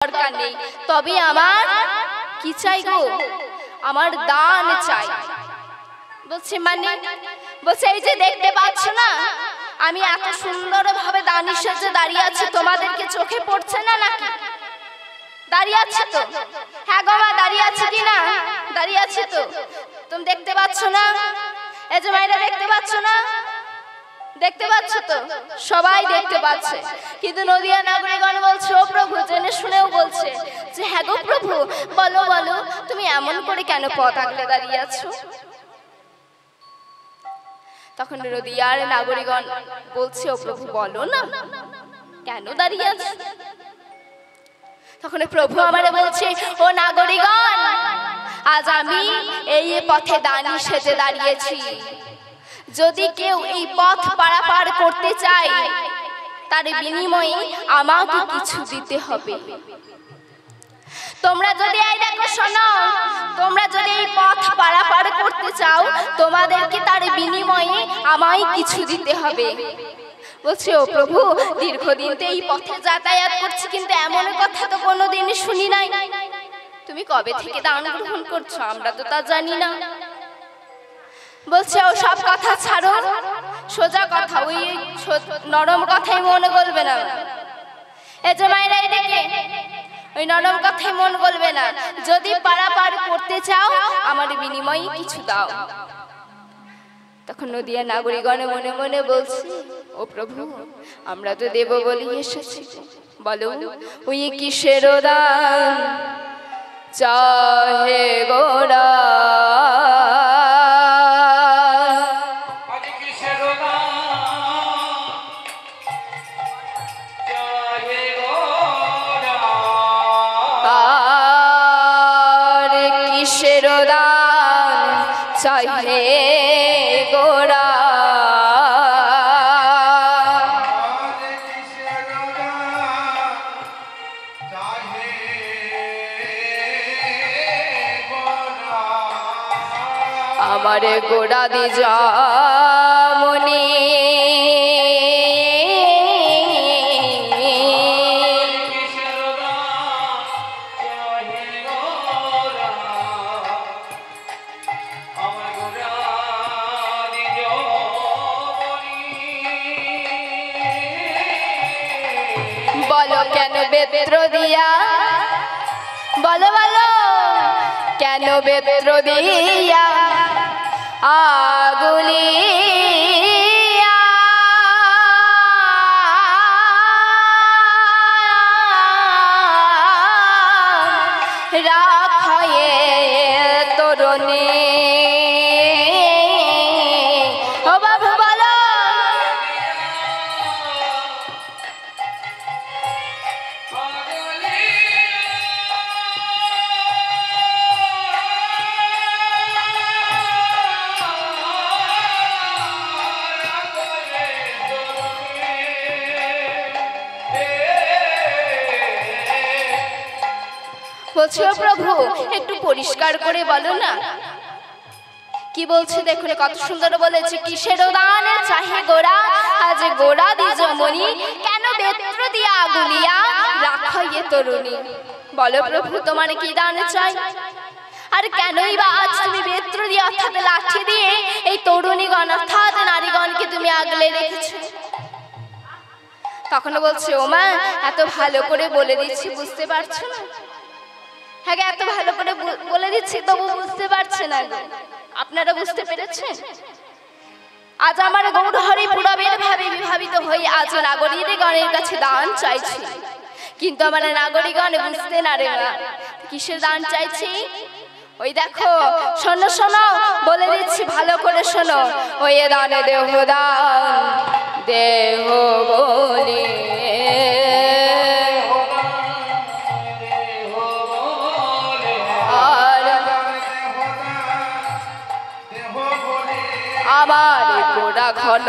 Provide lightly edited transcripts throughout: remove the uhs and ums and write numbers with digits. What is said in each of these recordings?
দরকার নেই, তবে আমার কি চাই গো, আমার দান চাই। বলছে মানে? বলছে এই যে দেখতে পাচ্ছ না আমি এত সুন্দরভাবে দানি সেজে দাঁড়িয়ে আছি, তোমাদেরকে চোখে পড়ছে না নাকি? দাঁড়িয়ে আছে তো? হ্যাঁ গো মা, দাঁড়িয়ে আছে কি না? দাঁড়িয়ে আছে তো। তুমি দেখতে পাচ্ছ না? এই যে মায়েরা দেখতে পাচ্ছ না? দেখতে পাচ্ছ তো? সবাই দেখতে পাচ্ছে, কিন্তু নদিয়া নাগরিকগণ বলছে ও প্রভু, জেনে শুনেও বলছে যে হ্যাঁ গো প্রভু, বলো বলো তুমি এমন করে কেন পথ আগলে দাঁড়িয়ে আছো? তখন নদিয়ার নাগরিকগণ বলছে ও প্রভু বলো না কেন দাঁড়িয়ে আছো? তখন প্রভু আমারে বলছে ও নাগরিকগণ, আজ আমি এই পথে দানি সেজে দাঁড়িয়েছি, যদি কেউ এই পথ পারাপার করতে চায় তার বিনিময়ে আমাকে কিছু দিতে হবে। তোমরা যদি এই দেখো শোনো, তোমরা যদি এই পথ পারাপার করতে চাও তোমাদেরকে তার বিনিময়ে আমায় কিছু দিতে হবে। বলছে ও প্রভু, দীর্ঘদিন তো এই পথে যাতায়াত করছি, কিন্তু এমন কথা তো কোনোদিন শুনি নাই, তুমি কবে থেকে দান গ্রহণ করছো আমরা তো তা জানি না। বলছে ও সব কথা ছাড়ো, সোজা কথা, ওই নরম কথাই মনে বলবে না। এই যে মায়েরা এদিকে, ওই নরম কথাই মন বলবে না, যদি পারাপার করতে চাও আমার বিনিময়ে কিছু দাও। তখন নদিয়া নাগরিকগণ মনে মনে বলছে ও প্রভু, আমরা তো দেব বলি এসেছি, বলো ওই কিসের দান চাহে গোরা? চাহে গোরা আমার গোড়া দি যামনি, বলো কেন বেত্র দিয়া, বলো বলো কেন বেত্র দিয়া আগুলিয়া রাখায়ে তরুণী? ও বাবু বলো, বলছো প্রভু একটু পরিষ্কার করে বলো না কি বলছে। দেখুন কত সুন্দর বলেছে, কিসের দান চাহে গোরা, আজ গোরা দিজ মনি, কেন বেত্র দিয়া আগুলিয়া রাখাইয়ে তরুণী? বলো প্রভু তোমার কি দান চাই, আর কেনই বা আজ তুমি বেত্র দিয়ে অর্থাৎ লাঠি দিয়ে এই তরুণীগণ অর্থাৎ নারীগণকে তুমি আগলে রেখেছো? তখন বলছে ও মা, এত ভালো করে বলে দিচ্ছি বুঝতে পারছো না? হ্যাঁ এত ভালো করে বলে দিচ্ছি তবু বুঝতে পারছে না, আপনারা বুঝতে পেরেছেন? আজ আমার গৌরহরি পুরবের ভাবে বিভাবিত হয়ে আজ নাগরিকগণের কাছে দান চাইছি, কিন্তু আমার নাগরিকগণ বুঝতে না রে মা, কিসের দান চাইছি? ওই দেখো শোনো শোনো বলে দিচ্ছি ভালো করে শোনো, ওই দানে দেহ দান দেহ বলে আমার গোড়া ঘন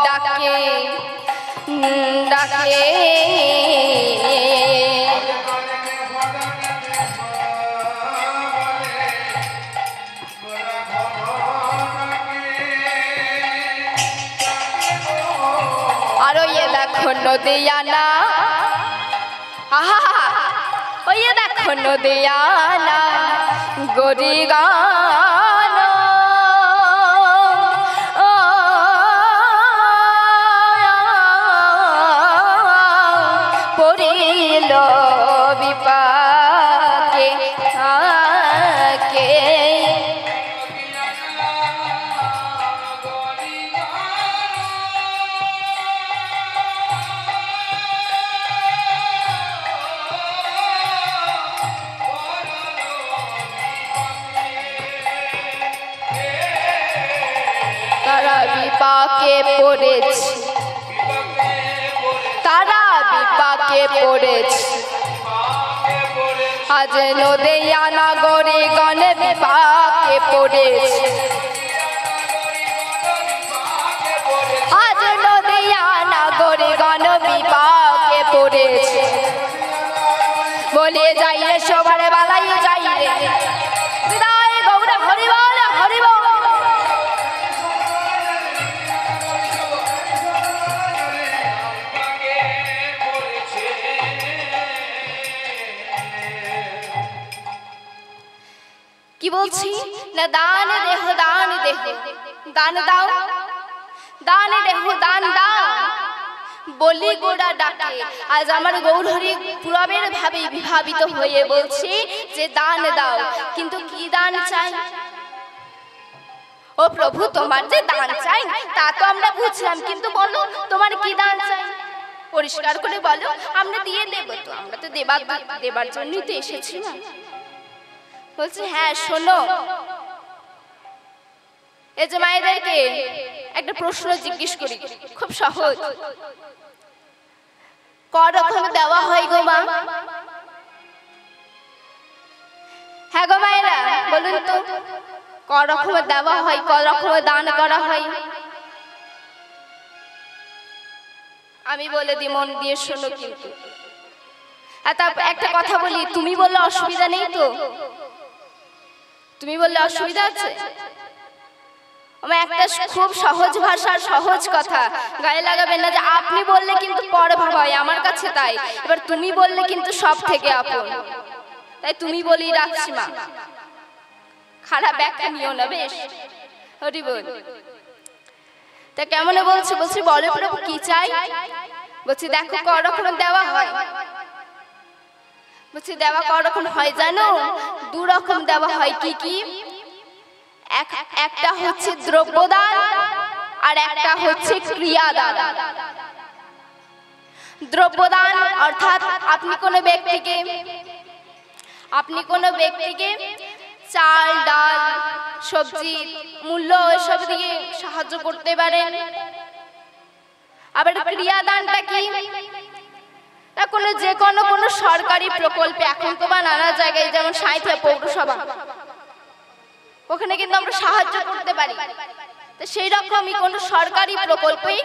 ডাকে ডাকে, আর ওই দেখো নদিয়া না, আহা ওই দেখো নদিয়ানা গরি গান পড়িল বিপাকে তারা বিপাকে পড়েছে, তারা বিপাকে পড়েছে। আজ নদিয়ানা গরে গণ বিপাকে পড়েছে, আজ নদিয়ানা গরে গণ বিপাকে পড়েছে। বলে যাই রে সবার বালাই যাই রে বিদায় গৌড় হরিবল হরিবল। কি বলছি না দান দেহ দান দেহ দান দাও, দান দেহ দান দাও বলি গোড়া ডাকে। আজ আমার গৌরহরি পুরবের ভাবে বিভাবিত হয়ে বলছি যে দান দাও, কিন্তু কি দান চাই? ও প্রভু তোমার যে দান চাই তা তো আমরা বুঝলাম, কিন্তু বলো তোমার কি দান চাই? পরিষ্কার করে বলো, আমরা দিয়ে দেব। তো আমরা তো দেবার জন্যই তো এসেছি না। বলছে হ্যাঁ শোনো, এই যে মায়েদেরকে একটা প্রশ্ন জিজ্ঞেস করি, খুব সহজ। ক রকম দেওয়া হয় গো মা? হ্যাঁ গো মায়েরা বলুন তো, ক রকম দেওয়া হয়, ক রকম দান করা হয়? আমি বলে দিই, মন দিয়ে শোনো কিন্তু। একটা কথা বলি, তুমি বললে অসুবিধা নেই তো? তুমি বললে অসুবিধা আছে? আমার একটা খুব সহজ ভাষার সহজ কথা, গায়ে লাগাবেন না যে আপনি বললে কিন্তু পর ভাবা হয় আমার কাছে, তাই এবার তুমি বললে কিন্তু সব থেকে আপন, তাই তুমি বলি রাখছি মা, খারাপ ব্যাখ্যা নিও না বেশ। হরি বল। তা কেমন বলছে? বলছি বলে প্রভু কি চাই? বলছি দেখো ক রকম দেওয়া হয়। বলছি দেওয়া ক রকম হয় জানো? দু রকম দেওয়া হয়। কি কি? একটা হচ্ছে দ্রব্যদান আর একটা হচ্ছে ক্রিয়াদান। দ্রব্যদান অর্থাৎ আপনি কোনো ব্যক্তিকে চাল ডাল সবজি মূল্য এসব দিয়ে সাহায্য করতে পারেন। আবার ক্রিয়াদানটা কি? যে কোনো সরকারি প্রকল্পে, এখন তো বা নানা জায়গায়, যেমন সাঁইথিয়া পৌরসভা, ওখানে কিন্তু আমরা সাহায্য করতে পারি। তো সেই রকমই কোনো সরকারি প্রকল্পে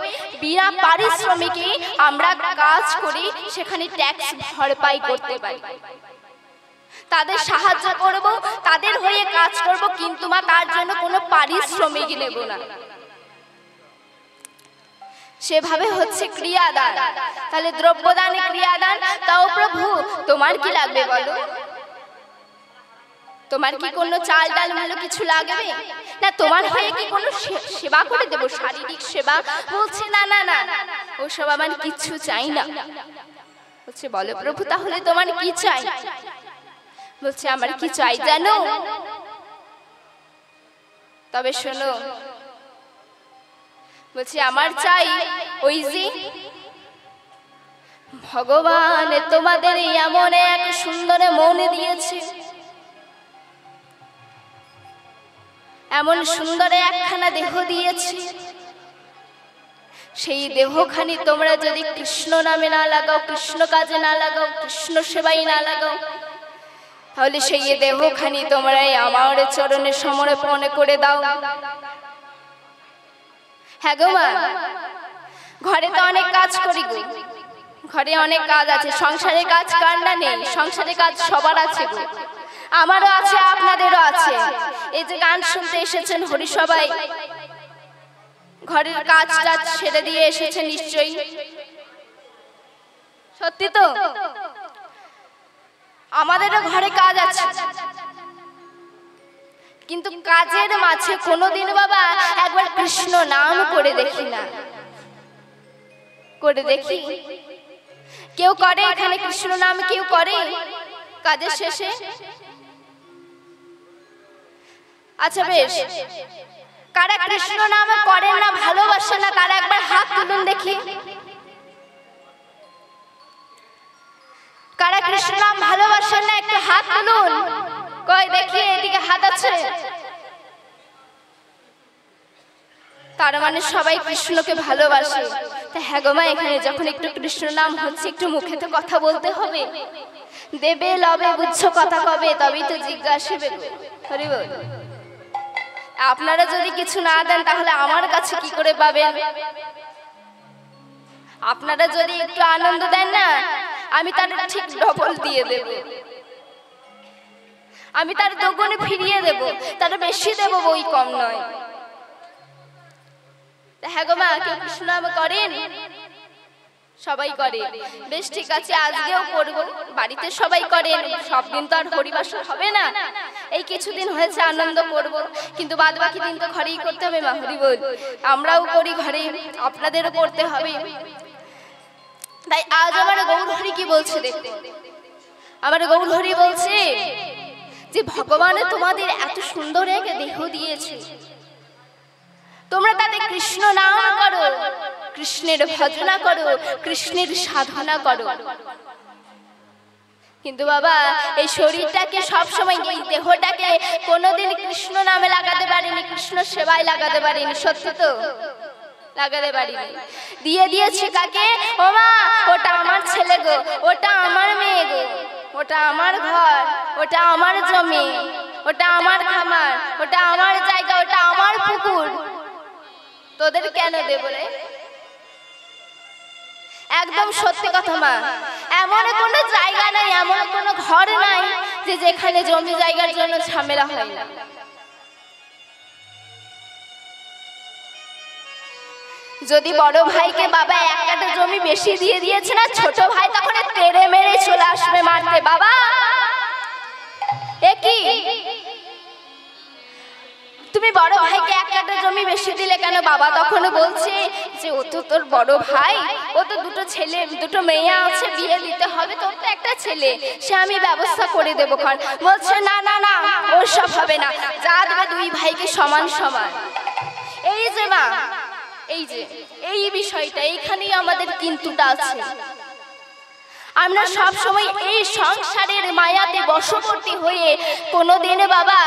বিনা পারিশ্রমিকে আমরা কাজ করি, সেখানে ট্যাক্স ভরপাই করতে পারি। তাদের সাহায্য করব, তাদের হয়ে কাজ করব, কিন্তু মা তার জন্য কোনো পারিশ্রমিক নেব না। সেভাবে হচ্ছে ক্রিয়াদান। তাহলে দ্রব্যদানে ক্রিয়াদান। তাও প্রভু তোমার কি লাগবে বলো? তোমার কি কোনো চাল ডাল মূল্য কিছু লাগবে? না তোমার হয়ে কি কোনো সেবা করে দেব, শারীরিক সেবা? বলছে না না না, ওসব আমার কিচ্ছু চাই না। বলছে বলো প্রভু তাহলে তোমার কি চাই? বলছে আমার কি চাই জানো? তবে শোনো, বলছে আমার চাই ওই যে ভগবান তোমাদের এমন এক সুন্দর মন দিয়েছে, এমন সুন্দর একখানা দেহ দিয়েছে, সেই দেহখানি তোমরা যদি কৃষ্ণ নামে না লাগাও, কৃষ্ণ কাজে না লাগাও, কৃষ্ণ সেবাই না লাগাও, তাহলে সেই দেহখানি তোমরা আমার চরণে সমর্পণ করে দাও। হ্যাঁ গো মা, ঘরে তো অনেক কাজ করি গো, ঘরে অনেক কাজ আছে। সংসারের কাজ কার না নেই? সংসারের কাজ সবার আছে গো, আমারও আছে, আপনাদেরও আছে। এই যে গান শুনতে এসেছেন হরিসভায়, ঘরের কাজটা ছেড়ে দিয়ে এসেছে নিশ্চয়ই, সত্যি তো? আমাদেরও ঘরে কাজ আছে, কিন্তু কাজের মাঝে কোনোদিন বাবা একবার কৃষ্ণ নাম করে দেখি না। করে দেখি কেউ করে এখানে কৃষ্ণ নাম? কেউ করে কাজের শেষে? আচ্ছা বেশ, কারা কৃষ্ণ নাম করেন না, ভালোবাসে না, কারা একবার হাত তুলুন দেখি। কারা কৃষ্ণ নাম ভালোবাসেন না একটু হাত তুলুন। কই দেখি, এদিকে হাত আছে। তার মানে সবাই কৃষ্ণকে ভালোবাসে। তা হ্যাঁ গো মা, এখানে যখন একটু কৃষ্ণ নাম হচ্ছে, একটু মুখে তো কথা বলতে হবে। দেবে লবে বুঝছো কথা কবে, তবেই তো জিজ্ঞাসিবে গো। হরি বল। আপনারা যদি কিছু না দেন তাহলে আমার কাছে কি করে পাবেন? আপনারা যদি একটু আনন্দ দেন না, আমি তার ঠিক ডবল দিয়ে দেব, আমি তার দ্বিগুণে ফিরিয়ে দেব, তার বেশি দেব, বই কম নয়। হ্যাঁ গো মা, কেউ কৃষ্ণ নাম করেন? সবাই করে। বেশ ঠিক আছে, আজকেও করব। বাড়িতে সবাই করেন, সব দিন তো আর হরিবাসর হবে না। এই কিছুদিন হয়েছে আনন্দ করব, কিন্তু বাদ বাকি দিন তো ঘরেই করতে হবে মা। হরি বল। আমরাও করি ঘরে, আপনাদেরও করতে হবে। তাই আজ আমার গৌরহরি কি বলছে দেখতে। আমার গৌরহরি বলছে যে ভগবান তোমাদের এত সুন্দর এক দেহ দিয়েছে, তোমরা তাতে কৃষ্ণ নাম করো, কৃষ্ণের ভজনা করো, কৃষ্ণের সাধনা করো। কিন্তু বাবা এই শরীরটাকে সবসময়, এই দেহটাকে কোনোদিন কৃষ্ণ নামে লাগাতে পারিনি, কৃষ্ণ সেবায় লাগাতে পারিনি। সত্যি তো লাগাতে পারিনি। দিয়ে দিয়েছি কাকে? ও মা, ওটা আমার ছেলে গো, ওটা আমার মেয়ে গো, ওটা আমার ঘর, ওটা আমার জমি, ওটা আমার খামার, ওটা আমার জায়গা, ওটা আমার পুকুর, তোদের কেন দেব রে? একদম সত্যি কথা মা। এমন কোনো জায়গা নাই, এমন কোনো ঘর নাই যে যেখানে জমি জায়গার জন্য ঝামেলা হয় না। যদি বড় ভাইকে বাবা এক কাঠা জমি বেশি দিয়ে দিয়েছে না, ছোট ভাই তখন তেড়ে মেরে চলে আসবে মারতে। বাবা একই, তুমি বড় ভাইকে এক কাঠা জমি বেশি দিলে কেন? বাবা তখন বলছে যে ও তো তোর বড় ভাই, ও তো দুটো ছেলে দুটো মেয়ে আছে, বিয়ে দিতে হবে, তোর তো একটা ছেলে, সে আমি ব্যবস্থা করে দেবো। খান বলছে না না না, ওর সব হবে না, যা দেবে দুই ভাইকে সমান সমান। এই যে মা, এই যে এই বিষয়টা, এইখানেই আমাদের কিন্তুটা আছে। আমরা সব সময় এই সংসারের মায়াতে বশবর্তী হয়ে কোনোদিন বাবা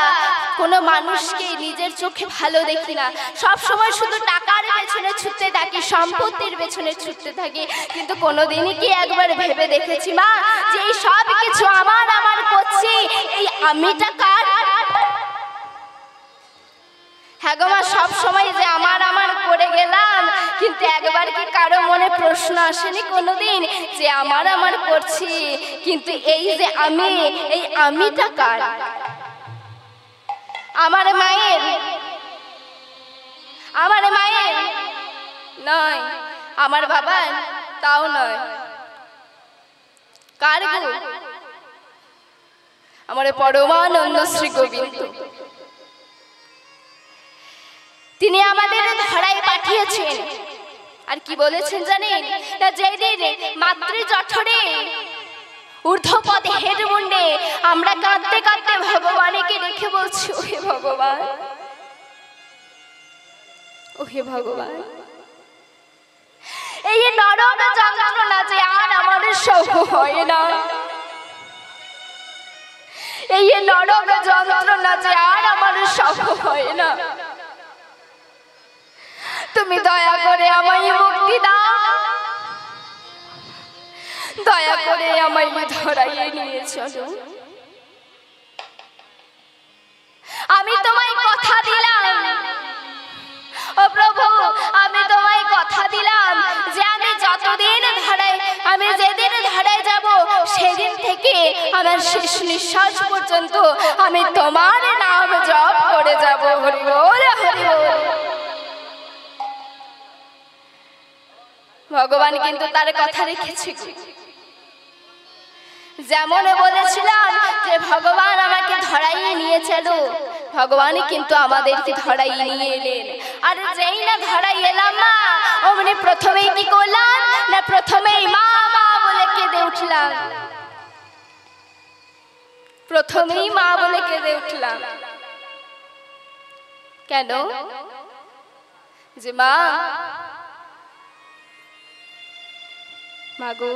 কোনো মানুষকে নিজের চোখে ভালো দেখি না। সব সময় শুধু টাকার পেছনে ছুটতে থাকি, সম্পত্তির পেছনে ছুটতে থাকি, কিন্তু কোনোদিনই কি একবার ভেবে দেখেছি মা যে এই সব কিছু আমার আমার করছি, এই আমিটা কার? হ্যাঁ গো মা, সব সময় যে আমার আমার করে গেলাম, কিন্তু একবার কি কারো মনে প্রশ্ন আসেনি কোনোদিন যে আমার আমার করছি, কিন্তু এই যে আমি, এই আমিটা কার? আমার মায়ের? আমার মায়ের নয়, আমার বাবার তাও নয়। কার গো? আমার পরমানন্দ শ্রী গোবিন্দ। তিনি আমাদের ধরায় পাঠিয়েছেন, আর কি বলেছেন জানেন? যেদিন মাতৃ জঠরে ঊর্ধ্বপদে হেড মুন্ডে আমরা কাঁদতে কাঁদতে ভগবানকে রেখে বলছি, ওহে ভগবান, ওহে ভগবান, এই নরক যন্ত্রণা যে আর আমাদের সহ্য হয় না, এই নরক যন্ত্রণা যে আর আমাদের সহ্য হয় না, তুমি দয়া করে আমায় মুক্তি দাও, দয়া করে আমায় ধরাইয়ে নিয়ে চলো। আমি তোমায় কথা দিলাম, ও প্রভু, আমি তোমায় কথা দিলাম যে আমি যতদিন ধরায়, আমি যেদিন ধরায় যাব সেদিন থেকে আমার শেষ নিঃশ্বাস পর্যন্ত আমি তোমার নাম জপ করে যাব। হরি বল, হরি বল। ভগবান কিন্তু তার কথা রেখেছে। যেমন বলেছিলাম যে ভগবান আমাকে ধরাই নিয়ে চলো, ভগবান কিন্তু আমাদেরকে ধরাই নিয়ে এলেন। আর যেই না ধরাই এলাম মা, অমনি প্রথমেই কি করলাম না, প্রথমেই মা মা বলে কেঁদে উঠলাম, প্রথমেই মা বলে কেঁদে উঠলাম। কেন? যে মা, মাগো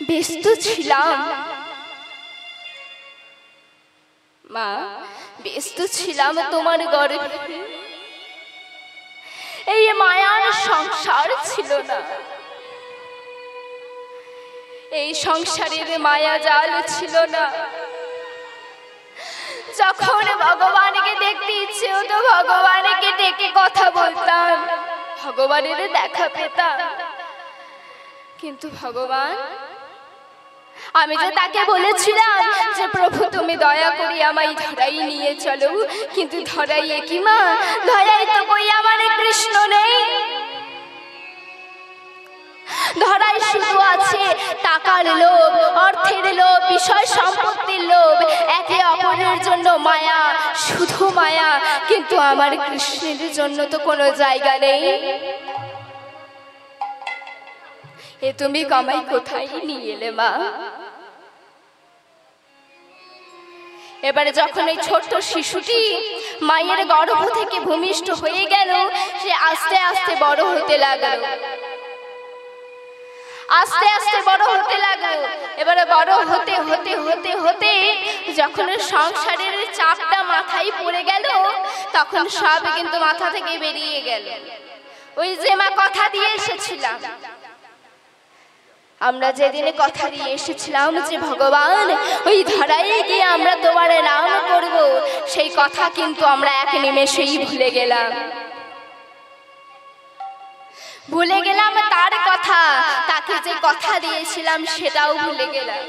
ব্যস্ত ছিলাম, মা ব্যস্ত ছিলাম তোমার গর্ভে, এই মায়ার সংসার ছিল না, এই সংসারের মায়া জাল ছিল না। যখন ভগবানকে দেখতে ইচ্ছে হতো ভগবানকে ডেকে কথা বলতাম, ভগবানের দেখা পেতাম, কিন্তু ভগবান, আমি যে তাকে বলেছিলাম যে প্রভু তুমি দয়া করে আমায় ধরাই নিয়ে চলো, কিন্তু ধরাই কি মা, ধরাই তো কই আমার কৃষ্ণ নেই, ধরাই শুধু আছে টাকার লোভ, অর্থের লোভ, বিষয় সম্পত্তির লোভ, একে অপরের জন্য মায়া, শুধু মায়া, কিন্তু আমার কৃষ্ণের জন্য তো কোনো জায়গা নেই। এ তুমি কামাই কোথায় নিয়ে এলে মা? এবারে যখন এই ছোট্ট শিশুটি মায়ের গর্ভ থেকে ভূমিষ্ঠ হয়ে গেল, সে আস্তে আস্তে বড় হতে লাগলো, আস্তে আস্তে বড় হতে লাগলো। এবারে বড় হতে হতে হতে হতে যখন সংসারের চাপটা মাথায় পড়ে গেল, তখন সব কিন্তু মাথা থেকে বেরিয়ে গেল। ওই যে মা কথা দিয়ে এসেছিলাম, আমরা যেদিনে কথা দিয়ে এসেছিলাম যে ভগবান ওই ধরাই গিয়ে আমরা তোমার নাম করব, সেই কথা কিন্তু আমরা এক নিমেষেই ভুলে গেলাম, ভুলে গেলাম তার কথা, তাকে যে কথা দিয়েছিলাম সেটাও ভুলে গেলাম।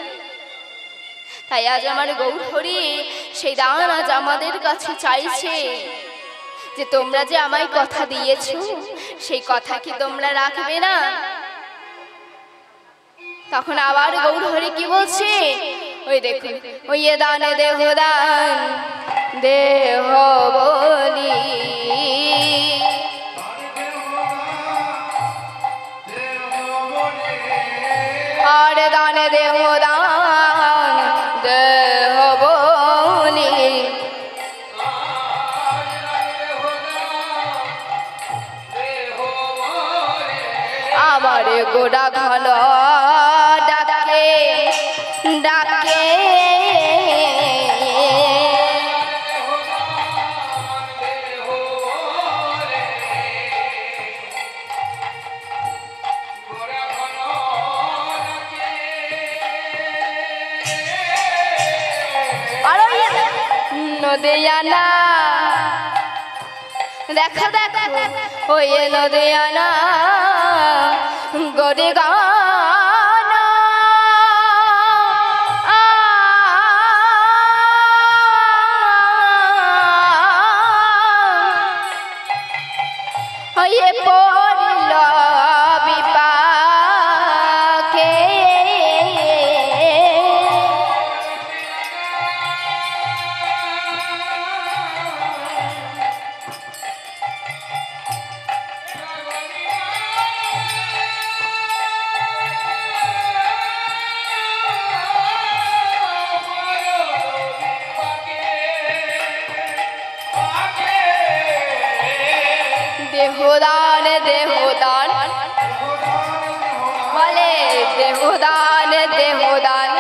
তাই আজ আমার গৌরহরি সেই দান আজ আমাদের কাছে চাইছে যে তোমরা যে আমায় কথা দিয়েছো, সেই কথা কি তোমরা রাখবে না? তখন আবার গৌরহরি কি বলছে, ওই দেখুন, ওই দানে দেহ দান দেহ বলি, আর দানে দেহ দান দেহ বলি, আমার গোড়া ঘন ডাকে ডাকে, নদিয়ানা দেখো দেখো, ওই নদিয়ানা গরে গানা, হয়ে পড়ল বিপাকে, দেহদান দেহদান বলে, দেহদান দেহদান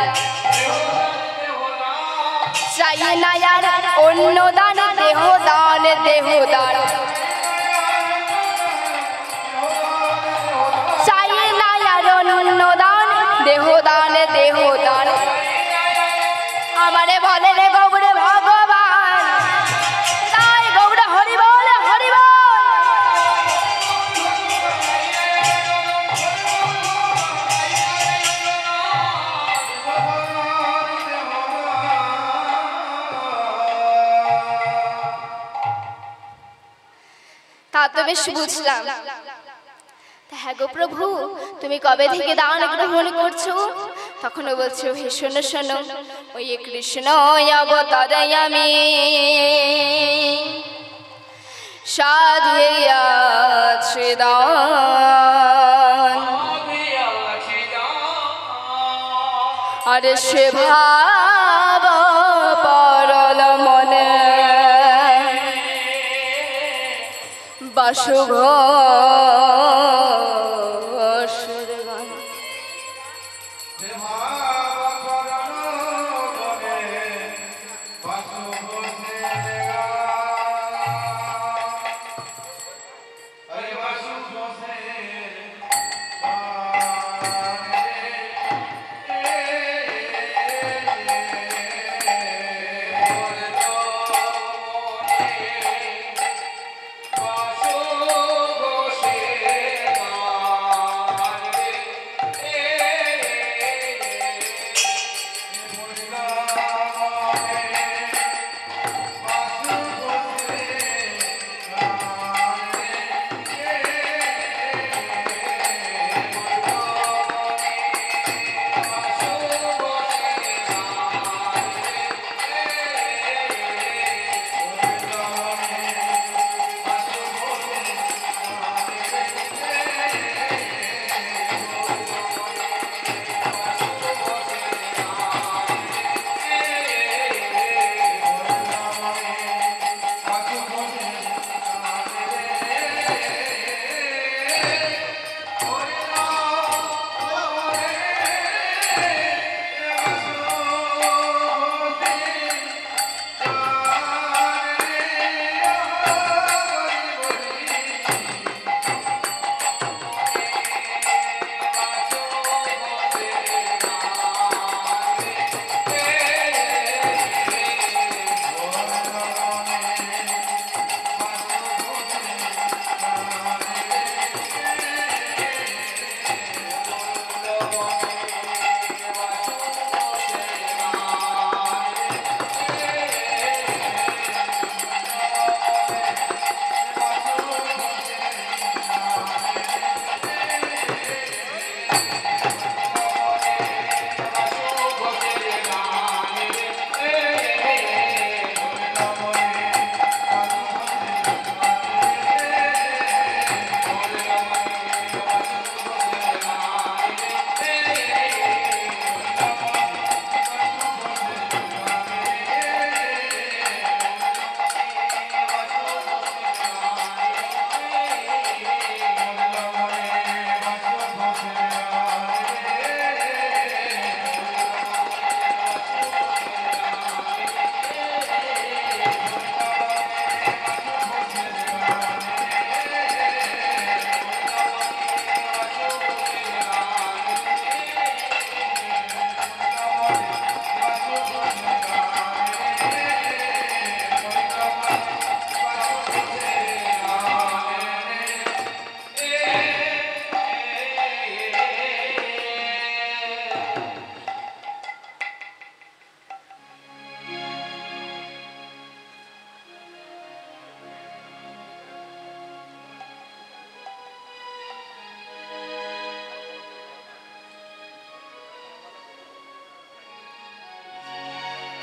চাই না আর অন্য দান, দেহদান দেহদান চাই না আর অন্য দান, দেহদান দেহদান। আমারে বলে রে গৌরে ভগবান, তাই গৌরে হরি বল হরি বল, তা তো বেশ বুঝলাম। হ্যাঁ গো প্রভু, তুমি কবে থেকে দান গ্রহণ করছো? তখনও বলছে হে শোনো শোনো, ওই কৃষ্ণ অবতারে আমি সাধিয়াছি দান, আরে সে ভাব পরল মনে বাসুঘ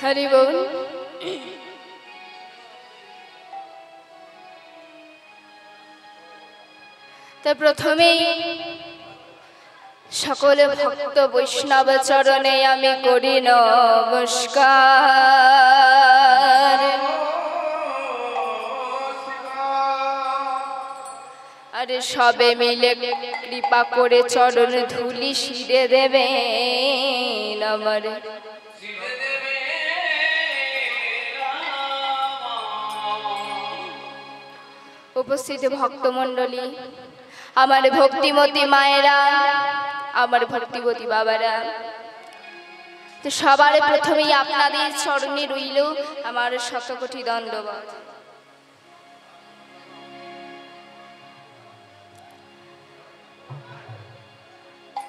হরি বল। তা প্রথমেই সকলে ভক্ত বৈষ্ণব চরণে আমি করি নমস্কার। আরে সবে মিলে কৃপা করে চরণ ধুলি শিরে দেবে আমার। উপস্থিত ভক্তমণ্ডলী, আমার ভক্তিমতী মায়েরা, আমার ভক্তিমতী বাবারা, তো সবার প্রথমেই আপনাদের চরণে রইল আমার শতকোটি দণ্ডবত।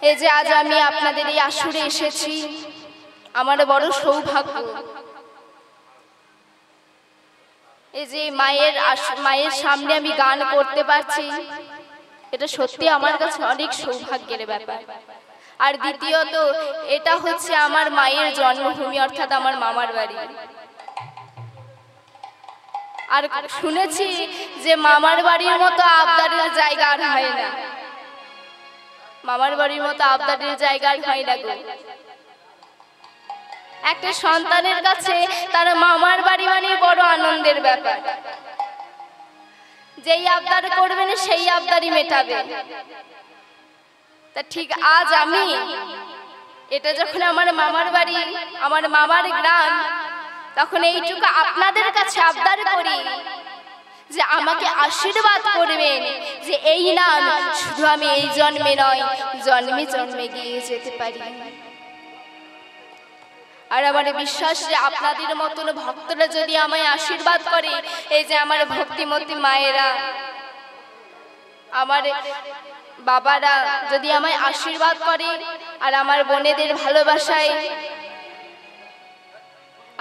এই যে আজ আমি আপনাদের এই আসরে এসেছি, আমার বড় সৌভাগ্য। এই যে মায়ের সামনে আমি গান করতে পারছি, এটা সত্যি আমার কাছে অনেক সৌভাগ্যের ব্যাপার। আর দ্বিতীয়ত এটা হচ্ছে আমার মায়ের জন্মভূমি, অর্থাৎ আমার মামার বাড়ি। আর শুনেছি যে মামার বাড়ির মতো আবদারের জায়গা আর হয় না, মামার বাড়ির মতো আবদারের জায়গা আর হয় না গো। একটা সন্তানের কাছে তার মামার বাড়ি মানে বড় আনন্দের ব্যাপার। যেই আবদার করবেন সেই আবদারই মেটাবে। তা ঠিক আজ আমি এটা যখন আমার মামার বাড়ি, আমার মামার গ্রাম, তখন এইটুকু আপনাদের কাছে আবদার করি যে আমাকে আশীর্বাদ করবেন যে এই নাম শুধু আমি এই জন্মে নয়, জন্মে জন্মে গিয়ে যেতে পারি। আর আমার বিশ্বাস যে আপনাদের মতন ভক্তরা যদি আমায় আশীর্বাদ করে, এই যে আমার ভক্তিমতী মায়েরা, আমার বাবারা যদি আমায় আশীর্বাদ করে, আর আমার বোনেদের ভালোবাসায়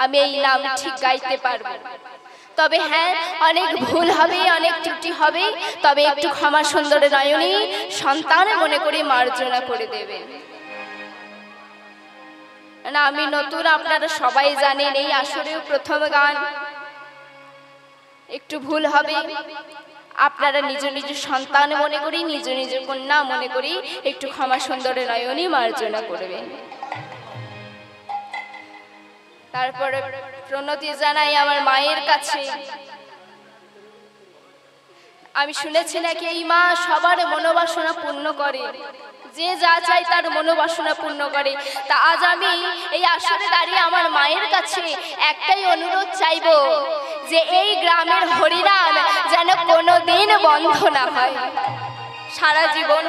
আমি এই নাম ঠিক গাইতে পারবো। তবে হ্যাঁ, অনেক ভুল হবে, অনেক ত্রুটি হবে, তবে একটু ক্ষমা সুন্দর নয়নে সন্তান মনে করে মার্জনা করে দেবেন। না আমি নতুন, আপনারা সবাই জানেন, এই আসরেও প্রথম গান, একটু ভুল হবে। আপনারা নিজ নিজ সন্তান মনে করি, নিজ নিজ কন্যা মনে করি একটু ক্ষমা সুন্দর নয়নে মার্জনা করবেন। তারপরে প্রণতি জানাই আমার মায়ের কাছে। আমি শুনেছি নাকি এই মা সবার মনোবাসনা পূর্ণ করে, যে যা চাই তার মনোবাসনা পূর্ণ করে। তা আজ আমি এই আসরে দাঁড়িয়ে আমার মায়ের কাছে একটাই অনুরোধ চাইব যে এই গ্রামের হরিনাম যেন কোনোদিন বন্ধ না হয়, সারা জীবন।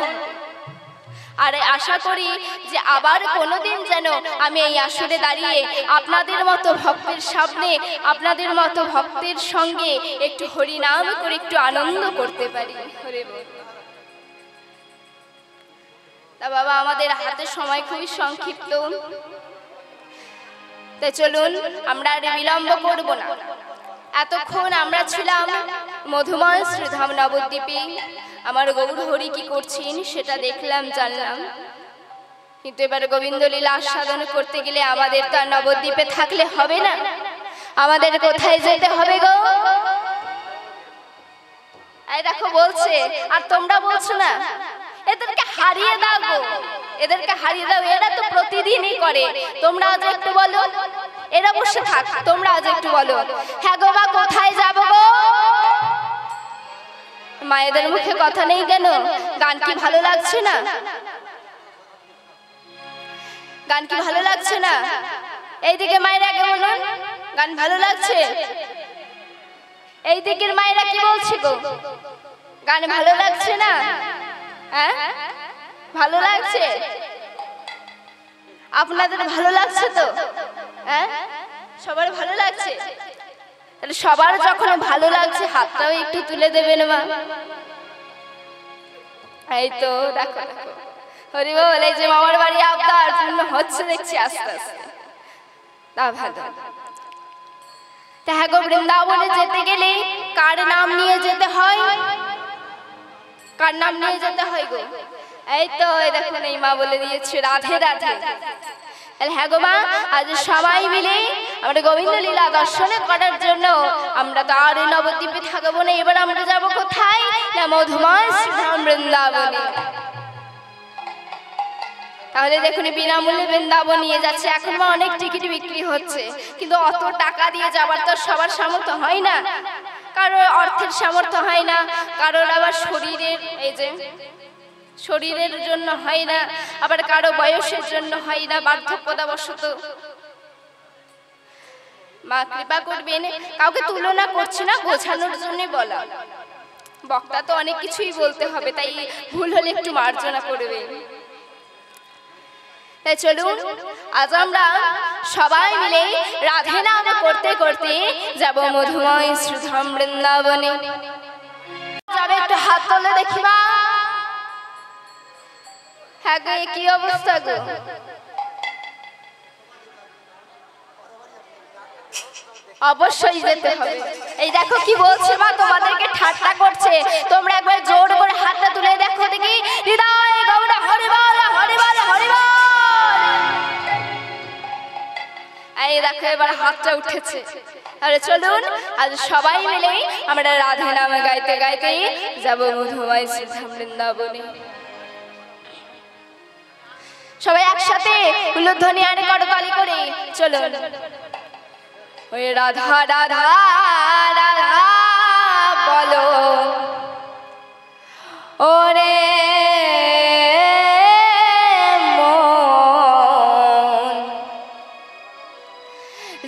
আর আশা করি যে আবার কোনোদিন যেন আমি এই আসরে দাঁড়িয়ে আপনাদের মতো ভক্তের সামনে, আপনাদের মতো ভক্তের সঙ্গে একটু হরিনাম করে একটু আনন্দ করতে পারি। তা বাবা, আমাদের হাতে সময় খুবই সংক্ষিপ্ত, তাই চলুন আমরা আর বিলম্ব করব না। এতক্ষণ আমরা ছিলাম মধুময় শ্রীধাম নবদ্বীপে। আমার গৌর হরি কি করছেন সেটা দেখলাম, জানলাম। কিন্তু এবার গোবিন্দ লীলা আস্বাদন করতে গেলে আমাদের তো আর নবদ্বীপে থাকলে হবে না, আমাদের কোথায় যেতে হবে গো? এই দেখো বলছে, আর তোমরা বলছো না, এদেরকে হারিয়ে দাও গো, এদেরকে হারিয়ে দাও, এরা তো প্রতিদিনই করে। তোমরা আজ একটু বলো, এরা বসে থাক, তোমরা আজ একটু বলো। হ্যাঁ গো মা, কোথায় যাবো গো? মায়েদের মুখে কথা নেই কেন? গান কি ভালো লাগছে না? গান কি ভালো লাগছে না? এইদিকে মায়েরা কে বলুন, গান ভালো লাগছে? এই দিকের মায়েরা কি বলছে গো? গান ভালো লাগছে না? হ্যাঁ, ভালো লাগছে? আপনাদের ভালো লাগছে তো? হ্যাঁ, সবার ভালো লাগছে? তাহলে সবার যখন ভালো লাগছে হাতটাও একটু তুলে দেবেন মা। এই তো দেখো দেখো, হরি বল, এই যে মামার বাড়ি আবদার পূর্ণ হচ্ছে দেখছি আস্তে আস্তে। তা ভালো। তা হ্যাঁ গো, বৃন্দাবনে যেতে গেলে কার নাম নিয়ে যেতে হয়? কার নাম নিয়ে যেতে হয় গো? এই তো দেখুন, এই মা বলে দিয়েছে রাধে রাধে। হ্যাঁ গো মা, আজ সবাই মিলে আমরা গোবিন্দ লীলা দর্শন করার জন্য আমরা তো আর নবদ্বীপে থাকবো না। এবার আমরা যাবো কোথায়? না মধুময় শ্রীধাম বৃন্দাবনে। তাহলে দেখুন, বিনামূল্যে বৃন্দাবন নিয়ে যাচ্ছে। এখন মা অনেক টিকিট বিক্রি হচ্ছে, কিন্তু অত টাকা দিয়ে যাবার তো সবার সামর্থ্য হয় না। কারোর অর্থের সামর্থ্য হয় না, কারোর আবার শরীরের, এই যে শরীরের জন্য হয় না, আবার কারো বয়সের জন্য হয় না, বার্ধক্যতাবশত। মা কৃপা করবেন, কাউকে তুলনা করছি না, বোঝানোর জন্য বলা। বক্তা তো অনেক কিছুই বলতে হবে, তাই ভুল হলে একটু মার্জনা করবে। তাই চলুন আজ আমরা সবাই মিলে রাধে নাম করতে করতে যাব মধুময় শ্রীধাম বৃন্দাবনে। যাবে একটু হাত তোলে দেখি মা। হ্যাঁ গো, কি অবস্থা গো? অবশ্যই যেতে হবে। এই দেখো কি বলছে মা, তোমাদেরকে ঠাট্টা করছে। তোমরা একবার জোর করে হাতটা তুলে দেখো দেখি। হৃদয় গৌর হরি বল, হরি বল, হরি বল। এই দেখো এবার হাতটা উঠেছে। তাহলে চলুন আজ সবাই মিলে আমরা রাধা নাম গাইতে গাইতে যাব মধুময় শ্রীধাম বৃন্দাবনে। সবাই একসাথে উলুধ্বনি আর করতালি করে চলুন। ওই রাধা রাধা রাধা বলো ওরে মন,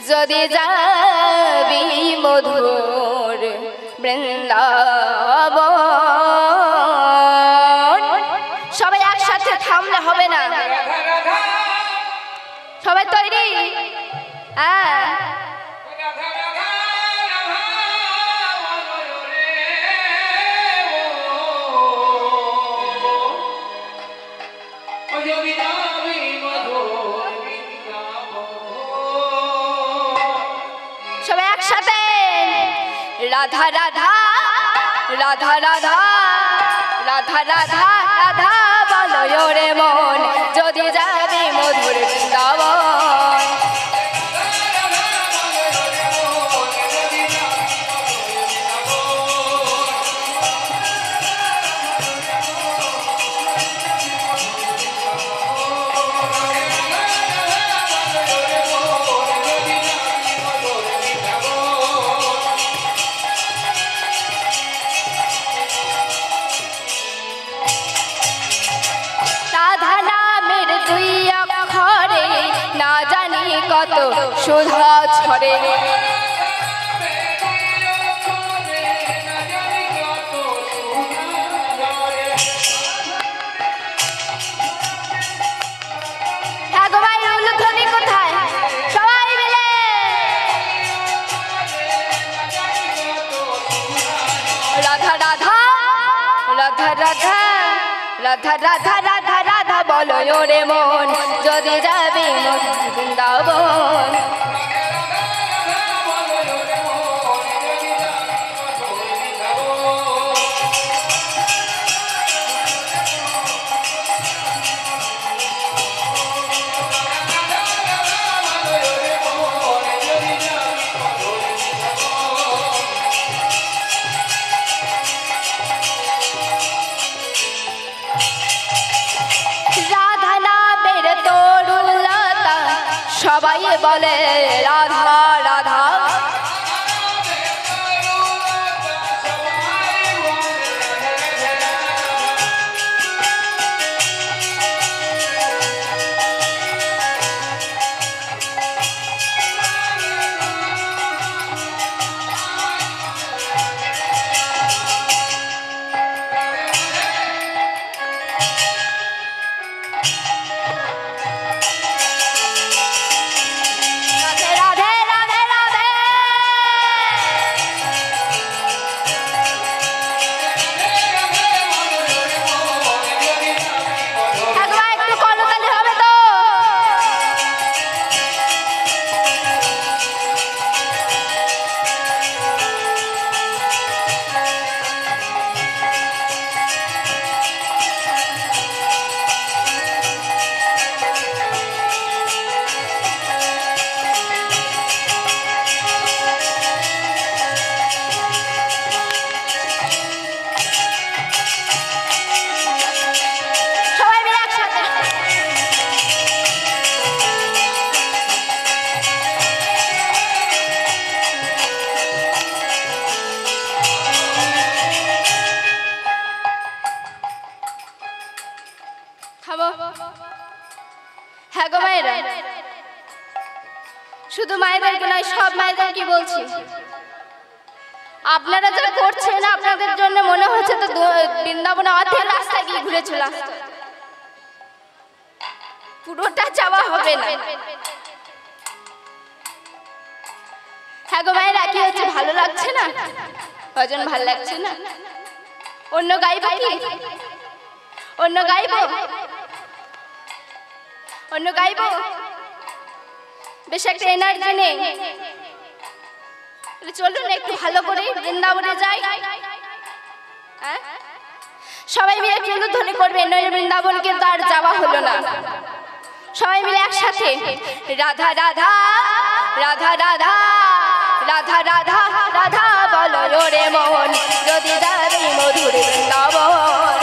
যদি যাবি মধুর বৃন্দাবন। সবাই একসাথে থামলে হবে না, সবাই তৈরি? হ্যাঁ, সবাই একসাথে রাধা রাধা রাধা রাধা রাধা রাধা রাধা বলো রে মন, যদি যাবি মধুর বৃন্দাবন। কত সুধা ছড়ে, কোথায় সবাই মিলে রাধা রাধা রাধা রাধা রাধা রাধা রাধা রাধা বলো রে মন, যদি যাবি মধুর বৃন্দাবন। সবাই বলে রাধা রাধা, হ্যাঁ গো মায়েরা, শুধু মায়েদেরকে নয় সব মায়েদেরকে বলছি, আপনারা যা করছেন আপনাদের জন্য মনে হচ্ছে তো বৃন্দাবনে অর্ধেক রাস্তা গিয়ে ঘুরে চলে আসতে, পুরোটা যাওয়া হবে না। হ্যাঁ গো মায়েরা, কি হচ্ছে, ভালো লাগছে না? ভজন ভালো লাগছে না? অন্য গাইবো কি? অন্য গাইবো? অন্য গাইবো? বেশ একটা এনার্জি নেই, চলুন একটু ভালো করে বৃন্দাবনে যাই। সবাই মিলে উলুধ্বনি করবে, নইলে বৃন্দাবন কিন্তু আর যাওয়া হলো না। সবাই মিলে একসাথে রাধা রাধা রাধা রাধা রাধা রাধা রাধা বলো রে মন যদি যাবি মধুর বৃন্দাবন